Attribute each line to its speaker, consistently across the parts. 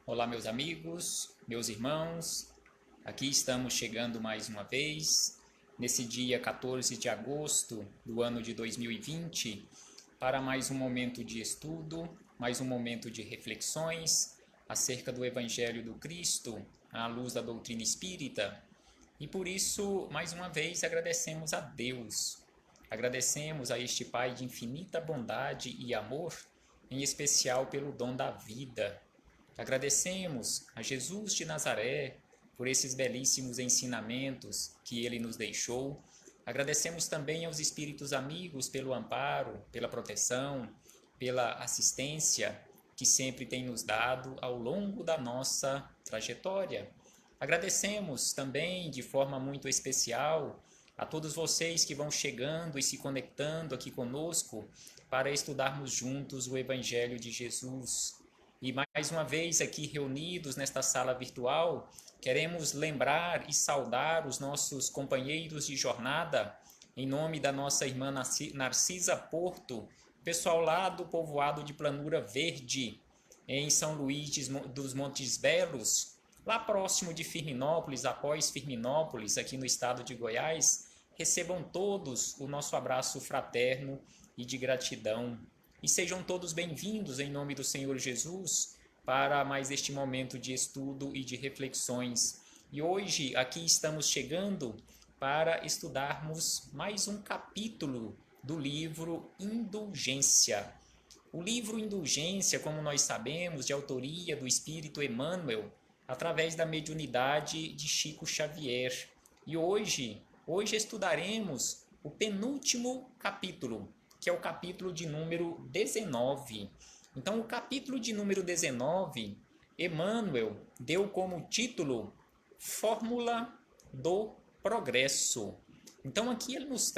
Speaker 1: Olá, meus amigos, meus irmãos. Aqui estamos chegando mais uma vez, nesse dia 14 de agosto do ano de 2020, para mais um momento de estudo, mais um momento de reflexões acerca do Evangelho do Cristo, à luz da doutrina espírita. E por isso, mais uma vez, agradecemos a Deus. Agradecemos a este Pai de infinita bondade e amor, em especial pelo dom da vida. Agradecemos a Jesus de Nazaré por esses belíssimos ensinamentos que ele nos deixou. Agradecemos também aos espíritos amigos pelo amparo, pela proteção, pela assistência que sempre tem nos dado ao longo da nossa trajetória. Agradecemos também de forma muito especial a todos vocês que vão chegando e se conectando aqui conosco para estudarmos juntos o Evangelho de Jesus. E mais uma vez aqui reunidos nesta sala virtual, queremos lembrar e saudar os nossos companheiros de jornada, em nome da nossa irmã Narcisa Porto, pessoal lá do povoado de Planura Verde, em São Luís dos Montes Belos, lá próximo de Firminópolis, após Firminópolis, aqui no estado de Goiás. Recebam todos o nosso abraço fraterno e de gratidão. E sejam todos bem-vindos em nome do Senhor Jesus para mais este momento de estudo e de reflexões. E hoje aqui estamos chegando para estudarmos mais um capítulo do livro Indulgência. O livro Indulgência, como nós sabemos, de autoria do Espírito Emmanuel, através da mediunidade de Chico Xavier. E hoje estudaremos o penúltimo capítulo, que é o capítulo de número 19. Então, o capítulo de número 19, Emmanuel deu como título Fórmula do Progresso. Então, aqui ele nos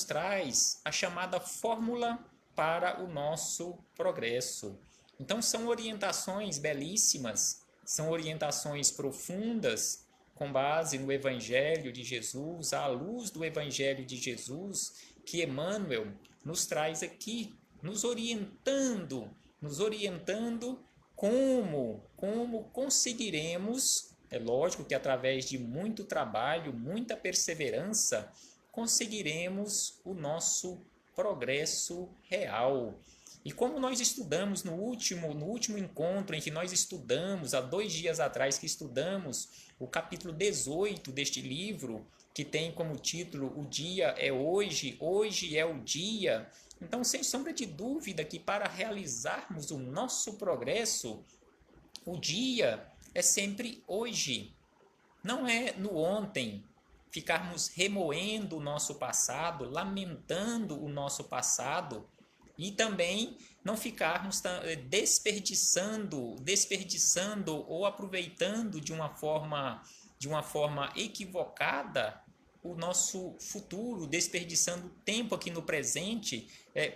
Speaker 1: traz a chamada fórmula para o nosso progresso. Então, são orientações belíssimas, são orientações profundas, com base no Evangelho de Jesus, à luz do Evangelho de Jesus, que Emmanuel nos traz aqui, nos orientando como conseguiremos, é lógico que através de muito trabalho, muita perseverança, conseguiremos o nosso progresso real. E como nós estudamos no último encontro em que nós estudamos, há 2 dias atrás que estudamos o capítulo 18 deste livro, que tem como título O Dia é Hoje, Hoje é o Dia. Então, sem sombra de dúvida que para realizarmos o nosso progresso, o dia é sempre hoje. Não é no ontem, ficarmos remoendo o nosso passado, lamentando o nosso passado, e também não ficarmos desperdiçando ou aproveitando de uma forma equivocada o nosso futuro, desperdiçando tempo aqui no presente,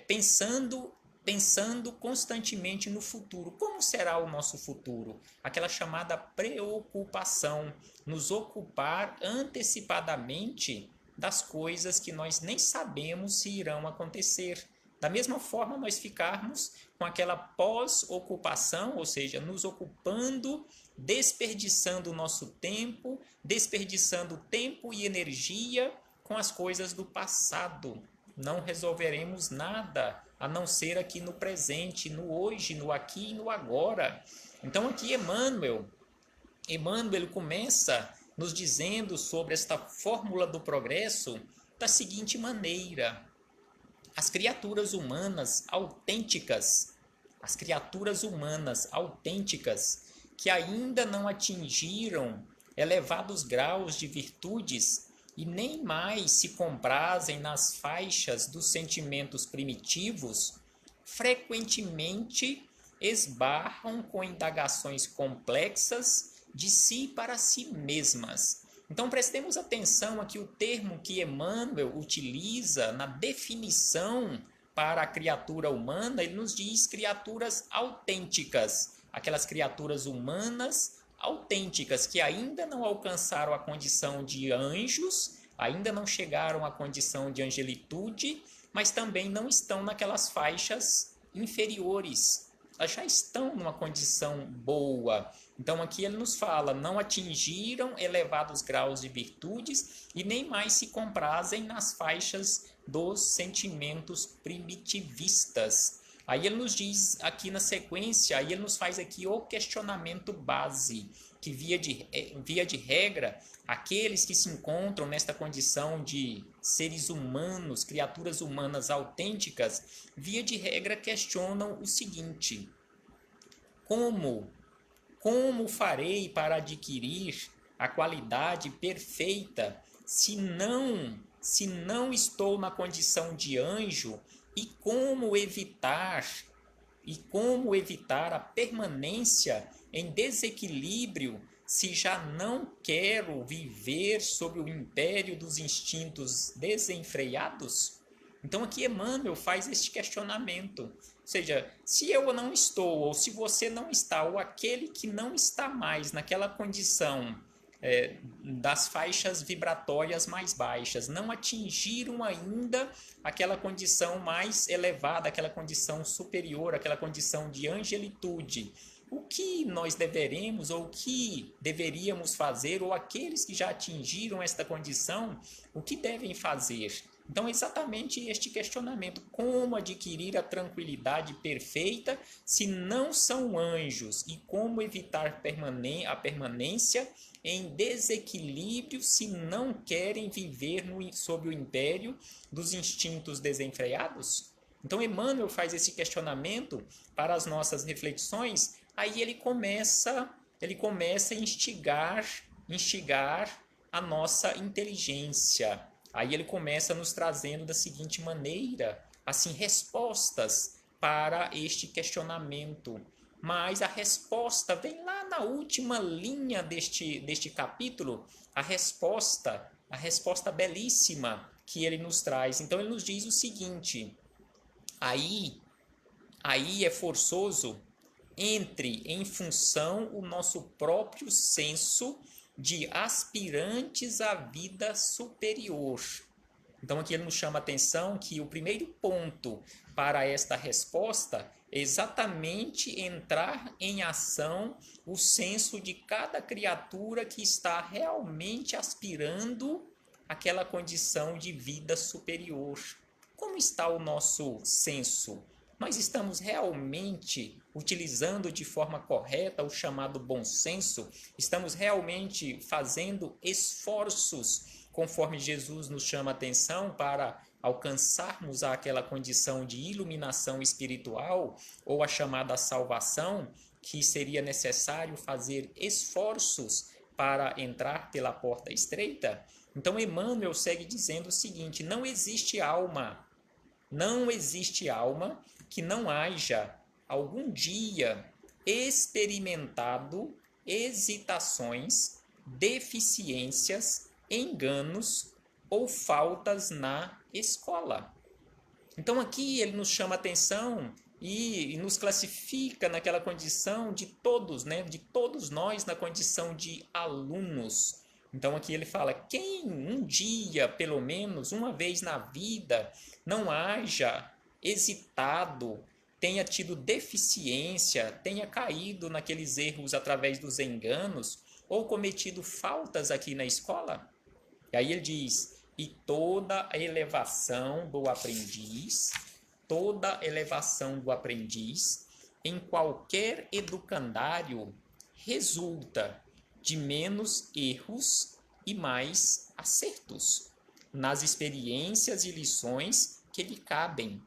Speaker 1: pensando constantemente no futuro. Como será o nosso futuro? Aquela chamada preocupação, nos ocupar antecipadamente das coisas que nós nem sabemos se irão acontecer. Da mesma forma, nós ficarmos com aquela pós-ocupação, ou seja, nos ocupando, desperdiçando o nosso tempo, desperdiçando tempo e energia com as coisas do passado. Não resolveremos nada, a não ser aqui no presente, no hoje, no aqui e no agora. Então aqui Emmanuel começa nos dizendo sobre esta fórmula do progresso da seguinte maneira: as criaturas humanas autênticas, que ainda não atingiram elevados graus de virtudes e nem mais se comprazem nas faixas dos sentimentos primitivos, frequentemente esbarram com indagações complexas de si para si mesmas. Então prestemos atenção aqui o termo que Emmanuel utiliza na definição para a criatura humana. Ele nos diz criaturas autênticas, aquelas criaturas humanas autênticas que ainda não alcançaram a condição de anjos, ainda não chegaram à condição de angelitude, mas também não estão naquelas faixas inferiores. já estão numa condição boa. Então aqui ele nos fala, não atingiram elevados graus de virtudes e nem mais se comprazem nas faixas dos sentimentos primitivistas. Aí ele nos diz aqui na sequência, aí ele nos faz aqui o questionamento base, que via de regra, aqueles que se encontram nesta condição de seres humanos, criaturas humanas autênticas, via de regra questionam o seguinte: como farei para adquirir a qualidade perfeita se não estou na condição de anjo? E como evitar a permanência em desequilíbrio se já não quero viver sob o império dos instintos desenfreados? Então aqui Emmanuel faz este questionamento. Ou seja, se eu não estou, ou se você não está, ou aquele que não está mais naquela condição das faixas vibratórias mais baixas, não atingiram ainda aquela condição mais elevada, aquela condição superior, aquela condição de angelitude. O que nós deveremos ou o que deveríamos fazer, ou aqueles que já atingiram esta condição, o que devem fazer? Então, é exatamente este questionamento: como adquirir a tranquilidade perfeita se não são anjos? E como evitar a permanência em desequilíbrio se não querem viver sob o império dos instintos desenfreados? Então, Emmanuel faz esse questionamento para as nossas reflexões. Aí ele começa a instigar a nossa inteligência. Aí ele começa nos trazendo da seguinte maneira, assim, respostas para este questionamento. Mas a resposta vem lá na última linha deste capítulo, a resposta belíssima que ele nos traz. Então ele nos diz o seguinte: aí é forçoso entre em função o nosso próprio senso de aspirantes à vida superior. Então aqui ele nos chama a atenção que o primeiro ponto para esta resposta é exatamente entrar em ação o senso de cada criatura que está realmente aspirando àquela condição de vida superior. Como está o nosso senso? Nós estamos realmente utilizando de forma correta o chamado bom senso? Estamos realmente fazendo esforços, conforme Jesus nos chama a atenção, para alcançarmos aquela condição de iluminação espiritual ou a chamada salvação, que seria necessário fazer esforços para entrar pela porta estreita? Então Emmanuel segue dizendo o seguinte: não existe alma que não haja algum dia experimentado hesitações, deficiências, enganos ou faltas na escola. Então aqui ele nos chama a atenção e nos classifica naquela condição de todos, né? De todos nós na condição de alunos. Então aqui ele fala: quem um dia, pelo menos uma vez na vida, não haja hesitado, tenha tido deficiência, tenha caído naqueles erros através dos enganos, ou cometido faltas aqui na escola? E aí ele diz: e toda elevação do aprendiz em qualquer educandário resulta de menos erros e mais acertos nas experiências e lições que lhe cabem.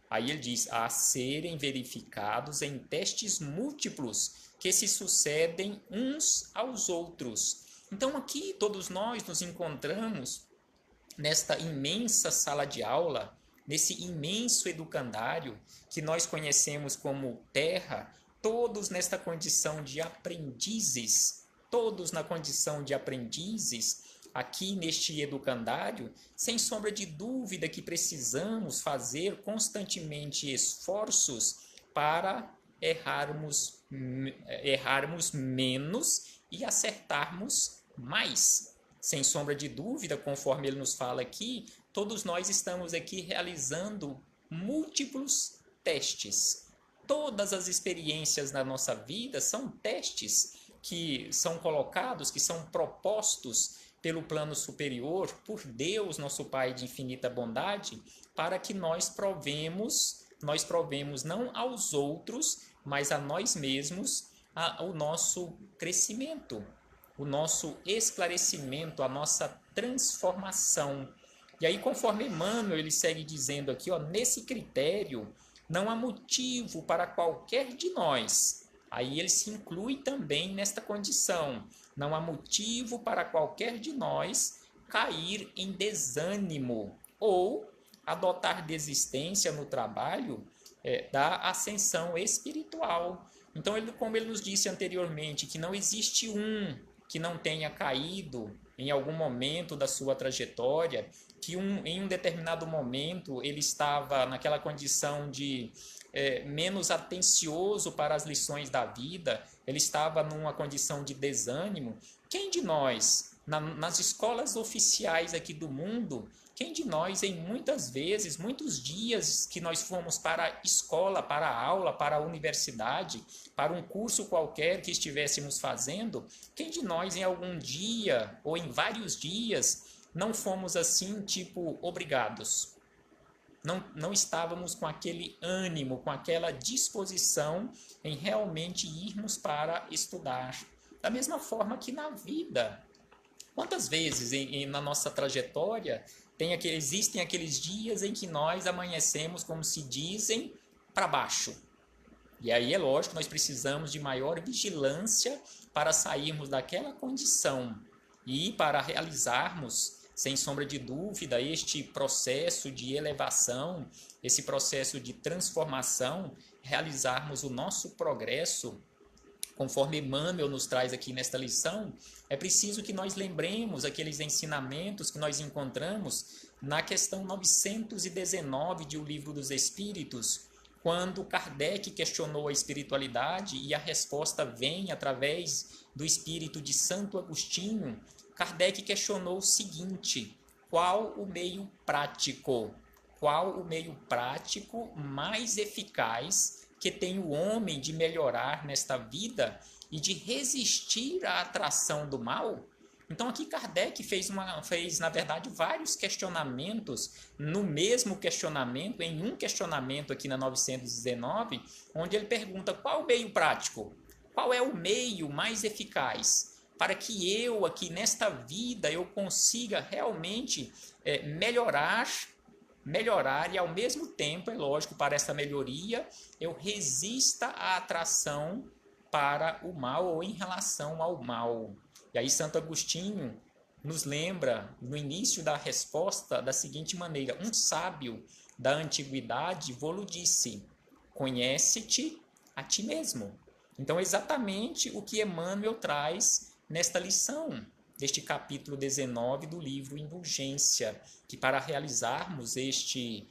Speaker 1: Aí ele diz: a serem verificados em testes múltiplos que se sucedem uns aos outros. Então aqui todos nós nos encontramos nesta imensa sala de aula, nesse imenso educandário que nós conhecemos como Terra, todos nesta condição de aprendizes, aqui neste educandário, sem sombra de dúvida que precisamos fazer constantemente esforços para errarmos menos e acertarmos mais. Sem sombra de dúvida, conforme ele nos fala aqui, todos nós estamos aqui realizando múltiplos testes. todas as experiências na nossa vida são testes que são colocados, que são propostos pelo plano superior, por Deus, nosso Pai de infinita bondade, para que nós provemos não aos outros, mas a nós mesmos, o nosso crescimento, o nosso esclarecimento, a nossa transformação. E aí, conforme Emmanuel, ele segue dizendo aqui, ó, nesse critério, não há motivo para qualquer de nós. Aí ele se inclui também nesta condição. Não há motivo para qualquer de nós cair em desânimo ou adotar desistência no trabalho da ascensão espiritual. Então, como ele nos disse anteriormente, que não existe um que não tenha caído em algum momento da sua trajetória, que em um determinado momento ele estava naquela condição de menos atencioso para as lições da vida, ele estava numa condição de desânimo. Quem de nós, nas escolas oficiais aqui do mundo, quem de nós, em muitas vezes, muitos dias que nós fomos para a escola, para a aula, para a universidade, para um curso qualquer que estivéssemos fazendo, quem de nós em algum dia ou em vários dias não fomos assim, tipo, obrigados? Não estávamos com aquele ânimo, com aquela disposição em realmente irmos para estudar. Da mesma forma que na vida. Quantas vezes na nossa trajetória existem aqueles dias em que nós amanhecemos, como se dizem, para baixo? E aí é lógico, nós precisamos de maior vigilância para sairmos daquela condição e para realizarmos, sem sombra de dúvida, este processo de elevação, esse processo de transformação, realizarmos o nosso progresso. Conforme Emmanuel nos traz aqui nesta lição, é preciso que nós lembremos aqueles ensinamentos que nós encontramos na questão 919 de O Livro dos Espíritos, quando Kardec questionou a espiritualidade e a resposta vem através do espírito de Santo Agostinho. Kardec questionou o seguinte: qual o meio prático? Qual o meio prático mais eficaz que tem o homem de melhorar nesta vida e de resistir à atração do mal? Então aqui Kardec fez, na verdade, vários questionamentos no mesmo questionamento, em um questionamento aqui na 919, onde ele pergunta qual o meio prático, qual é o meio mais eficaz para que eu aqui nesta vida eu consiga realmente melhorar e ao mesmo tempo, é lógico, para essa melhoria eu resista à atração para o mal ou em relação ao mal. E aí Santo Agostinho nos lembra no início da resposta da seguinte maneira: um sábio da antiguidade vô-lo disse, conhece-te a ti mesmo. Então é exatamente o que Emmanuel traz nesta lição, deste capítulo 19 do livro Indulgência, que para realizarmos este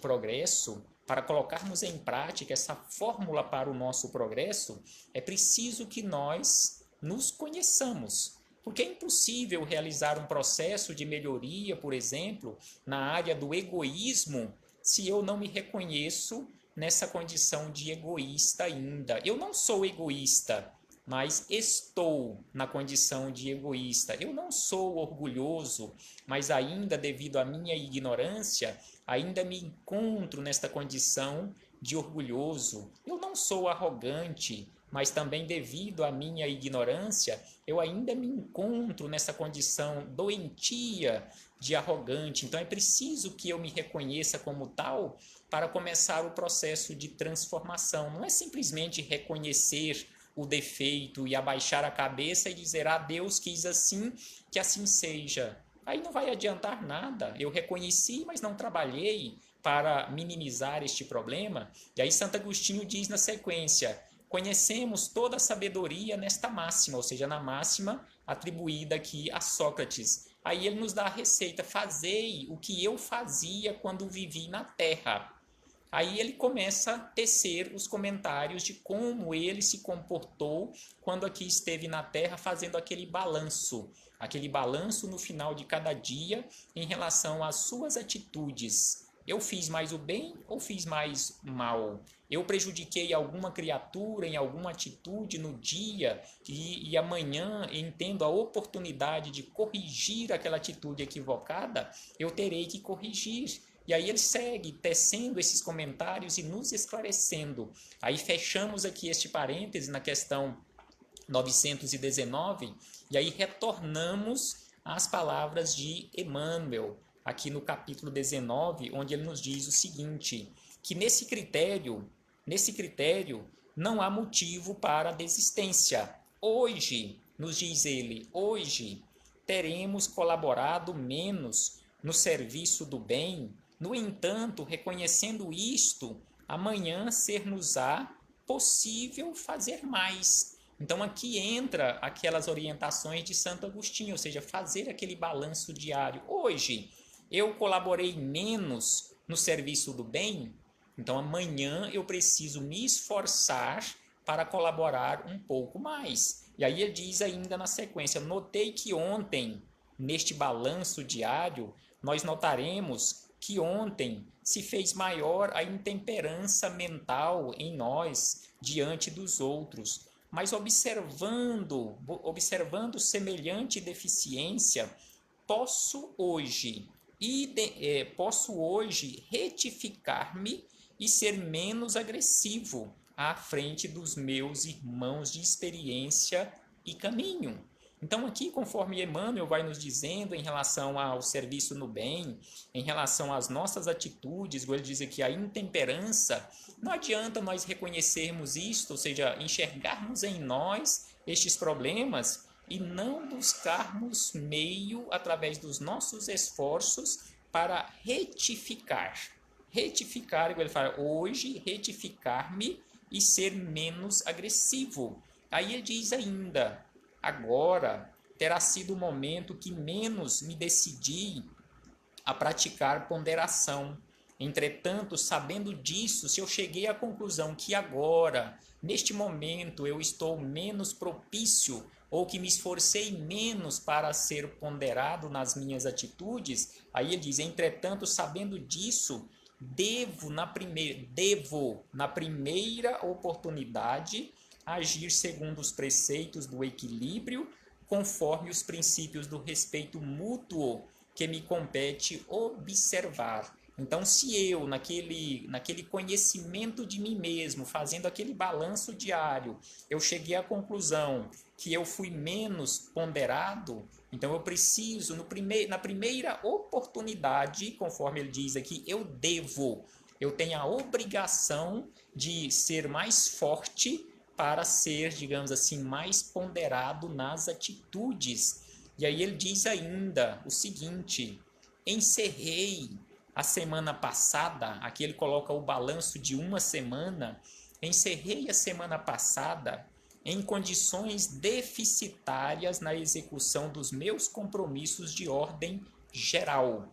Speaker 1: progresso, para colocarmos em prática essa fórmula para o nosso progresso, é preciso que nós nos conheçamos. Porque é impossível realizar um processo de melhoria, por exemplo, na área do egoísmo, se eu não me reconheço nessa condição de egoísta ainda. Eu não sou egoísta, mas estou na condição de egoísta. Eu não sou orgulhoso, mas ainda devido à minha ignorância, ainda me encontro nesta condição de orgulhoso. Eu não sou arrogante, mas também devido à minha ignorância, eu ainda me encontro nessa condição doentia de arrogante. Então é preciso que eu me reconheça como tal para começar o processo de transformação. Não é simplesmente reconhecer o defeito e abaixar a cabeça e dizer, Deus quis assim, que assim seja. Aí não vai adiantar nada. Eu reconheci, mas não trabalhei para minimizar este problema. E aí Santo Agostinho diz na sequência, conhecemos toda a sabedoria nesta máxima, ou seja, na máxima atribuída aqui a Sócrates. Aí ele nos dá a receita, fazei o que eu fazia quando vivi na terra. Aí ele começa a tecer os comentários de como ele se comportou quando aqui esteve na Terra fazendo aquele balanço no final de cada dia em relação às suas atitudes Eu fiz mais o bem ou fiz mais o mal? Eu prejudiquei alguma criatura em alguma atitude no dia e amanhã entendo a oportunidade de corrigir aquela atitude equivocada, eu terei que corrigir. E aí ele segue tecendo esses comentários e nos esclarecendo. Aí fechamos aqui este parêntese na questão 919 e aí retornamos às palavras de Emmanuel, aqui no capítulo 19, onde ele nos diz o seguinte, que nesse critério não há motivo para a desistência. Hoje, nos diz ele, hoje teremos colaborado menos no serviço do bem. No entanto, reconhecendo isto, amanhã ser-nos-á possível fazer mais. Então aqui entra aquelas orientações de Santo Agostinho, ou seja, fazer aquele balanço diário. Hoje eu colaborei menos no serviço do bem, então amanhã eu preciso me esforçar para colaborar um pouco mais. E aí ele diz ainda na sequência, notei que ontem, neste balanço diário, nós notaremos que ontem se fez maior a intemperança mental em nós diante dos outros. Mas observando semelhante deficiência, posso hoje retificar-me e ser menos agressivo à frente dos meus irmãos de experiência e caminho. Então aqui, conforme Emmanuel vai nos dizendo em relação ao serviço no bem, em relação às nossas atitudes, ele diz aqui a intemperança, não adianta nós reconhecermos isto, ou seja, enxergarmos em nós estes problemas e não buscarmos meio através dos nossos esforços para retificar. Retificar, igual ele fala, hoje retificar-me e ser menos agressivo. Aí ele diz ainda, agora terá sido o momento que menos me decidi a praticar ponderação. Entretanto, sabendo disso, se eu cheguei à conclusão que agora, neste momento, eu estou menos propício ou que me esforcei menos para ser ponderado nas minhas atitudes, aí ele diz, entretanto, sabendo disso, devo na primeira oportunidade agir segundo os preceitos do equilíbrio, conforme os princípios do respeito mútuo que me compete observar. Então, se eu, naquele conhecimento de mim mesmo, fazendo aquele balanço diário, eu cheguei à conclusão que eu fui menos ponderado, então eu preciso, na primeira oportunidade, conforme ele diz aqui, eu tenho a obrigação de ser mais forte para ser, digamos assim, mais ponderado nas atitudes. E aí ele diz ainda o seguinte, encerrei a semana passada, aqui ele coloca o balanço de uma semana, encerrei a semana passada em condições deficitárias na execução dos meus compromissos de ordem geral.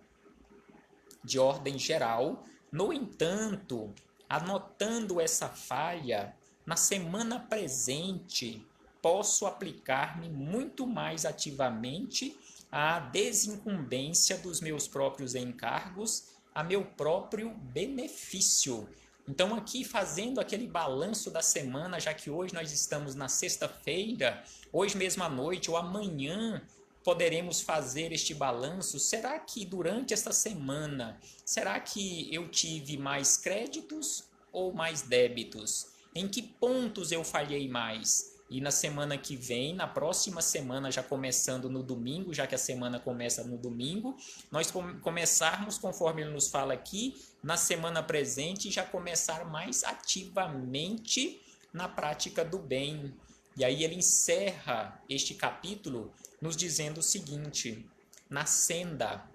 Speaker 1: No entanto, anotando essa falha, na semana presente, posso aplicar-me muito mais ativamente à desincumbência dos meus próprios encargos, a meu próprio benefício. Então, aqui fazendo aquele balanço da semana, já que hoje nós estamos na sexta-feira, hoje mesmo à noite ou amanhã poderemos fazer este balanço. Será que durante esta semana, será que eu tive mais créditos ou mais débitos? Em que pontos eu falhei mais? E na semana que vem, na próxima semana, já começando no domingo, já que a semana começa no domingo, nós começarmos, conforme ele nos fala aqui, na semana presente, já começar mais ativamente na prática do bem. E aí ele encerra este capítulo nos dizendo o seguinte, na senda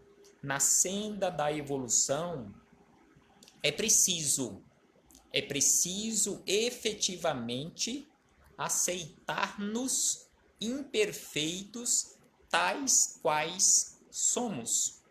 Speaker 1: da evolução, é preciso efetivamente aceitar-nos imperfeitos tais quais somos.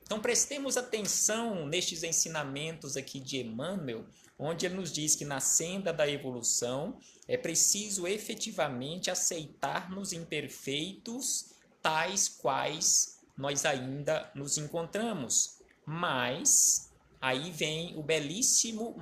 Speaker 1: Então prestemos atenção nestes ensinamentos aqui de Emmanuel, onde ele nos diz que na senda da evolução é preciso efetivamente aceitar-nos imperfeitos tais quais nós ainda nos encontramos, mas aí vem o belíssimo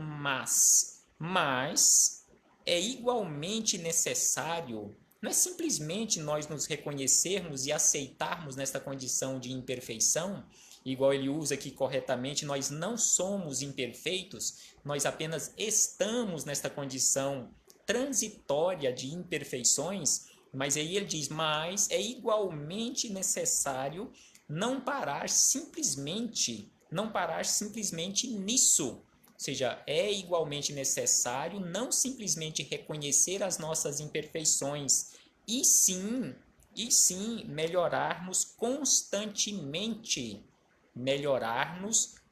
Speaker 1: mas é igualmente necessário, não é simplesmente nós nos reconhecermos e aceitarmos nesta condição de imperfeição, igual ele usa aqui corretamente, nós não somos imperfeitos, nós apenas estamos nesta condição transitória de imperfeições, mas aí ele diz, mas é igualmente necessário não parar simplesmente nisso. Ou seja, é igualmente necessário não simplesmente reconhecer as nossas imperfeições, e sim melhorarmos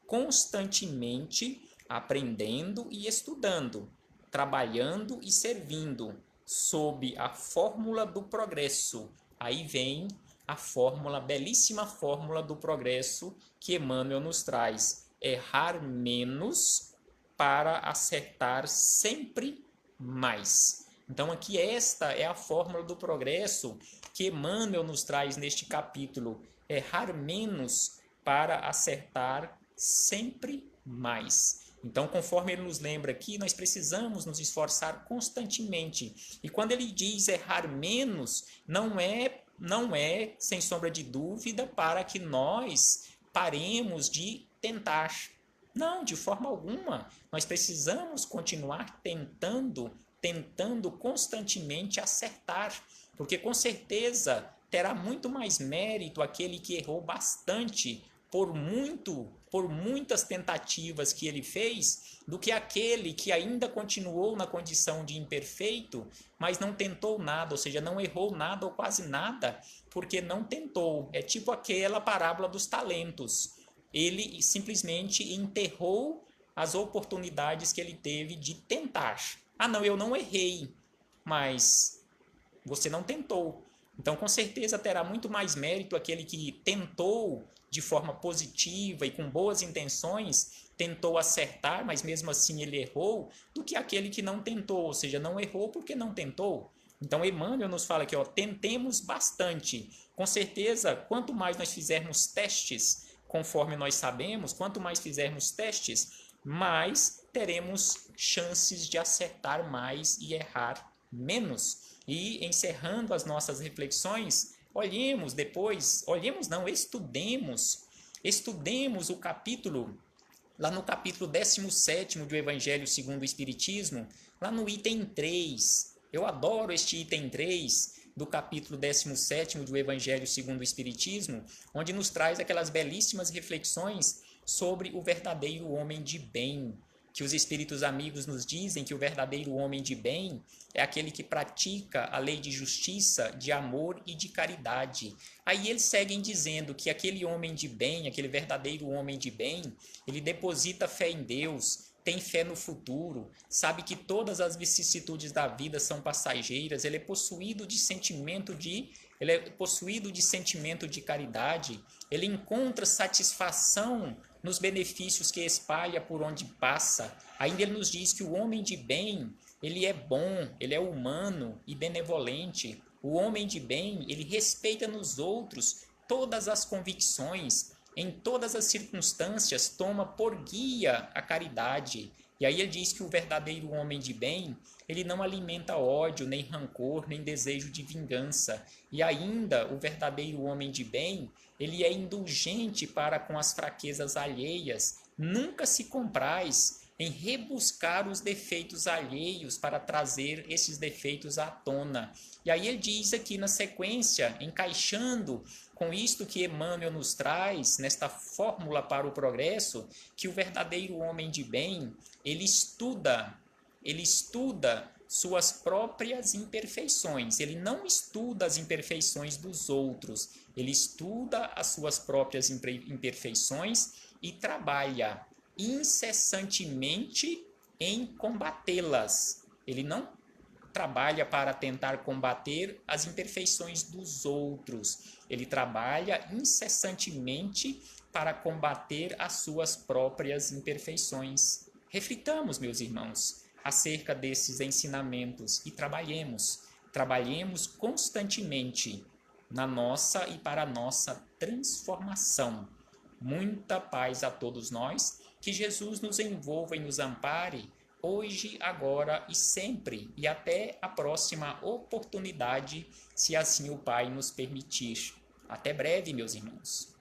Speaker 1: constantemente, aprendendo e estudando, trabalhando e servindo, sob a fórmula do progresso. Aí vem a fórmula, a belíssima fórmula do progresso que Emmanuel nos traz. Errar menos para acertar sempre mais. Então aqui esta é a fórmula do progresso que Emmanuel nos traz neste capítulo. Errar menos para acertar sempre mais. Então, conforme ele nos lembra aqui, nós precisamos nos esforçar constantemente. E quando ele diz errar menos, não é, sem sombra de dúvida, para que nós paremos de tentar. Não, de forma alguma. Nós precisamos continuar tentando constantemente acertar, porque com certeza terá muito mais mérito aquele que errou bastante por muitas tentativas que ele fez, do que aquele que ainda continuou na condição de imperfeito, mas não tentou nada, ou seja, não errou nada ou quase nada, porque não tentou. É tipo aquela parábola dos talentos. Ele simplesmente enterrou as oportunidades que ele teve de tentar. Ah, não, eu não errei, mas você não tentou. Então, com certeza, terá muito mais mérito aquele que tentou de forma positiva e com boas intenções, tentou acertar, mas mesmo assim ele errou, do que aquele que não tentou, ou seja, não errou porque não tentou. Então, Emmanuel nos fala aqui, tentemos bastante. Com certeza, quanto mais nós fizermos testes, conforme nós sabemos, quanto mais fizermos testes, mais teremos chances de acertar mais e errar menos. E encerrando as nossas reflexões, estudemos o capítulo, lá no capítulo 17º do Evangelho segundo o Espiritismo, lá no item 3. Eu adoro este item 3 do capítulo 17º do Evangelho segundo o Espiritismo, onde nos traz aquelas belíssimas reflexões sobre o verdadeiro homem de bem, que os espíritos amigos nos dizem que o verdadeiro homem de bem é aquele que pratica a lei de justiça, de amor e de caridade. Aí eles seguem dizendo que aquele homem de bem, aquele verdadeiro homem de bem, ele deposita fé em Deus, tem fé no futuro, sabe que todas as vicissitudes da vida são passageiras, ele é possuído de sentimento de caridade, ele encontra satisfação nos benefícios que espalha por onde passa. Ainda ele nos diz que o homem de bem, ele é bom, ele é humano e benevolente. O homem de bem, ele respeita nos outros todas as convicções, em todas as circunstâncias toma por guia a caridade. E aí ele diz que o verdadeiro homem de bem, ele não alimenta ódio, nem rancor, nem desejo de vingança. E ainda o verdadeiro homem de bem, ele é indulgente para com as fraquezas alheias, nunca se compraz em rebuscar os defeitos alheios para trazer esses defeitos à tona. E aí ele diz aqui na sequência, encaixando com isto que Emmanuel nos traz, nesta fórmula para o progresso, que o verdadeiro homem de bem, ele estuda suas próprias imperfeições. Ele não estuda as imperfeições dos outros, ele estuda as suas próprias imperfeições e trabalha incessantemente em combatê-las. Ele não trabalha para tentar combater as imperfeições dos outros. Ele trabalha incessantemente para combater as suas próprias imperfeições. Reflitamos, meus irmãos, acerca desses ensinamentos e trabalhemos constantemente na nossa e para a nossa transformação. Muita paz a todos nós, Que Jesus nos envolva e nos ampare hoje, agora e sempre, e até a próxima oportunidade, se assim o Pai nos permitir. Até breve, meus irmãos.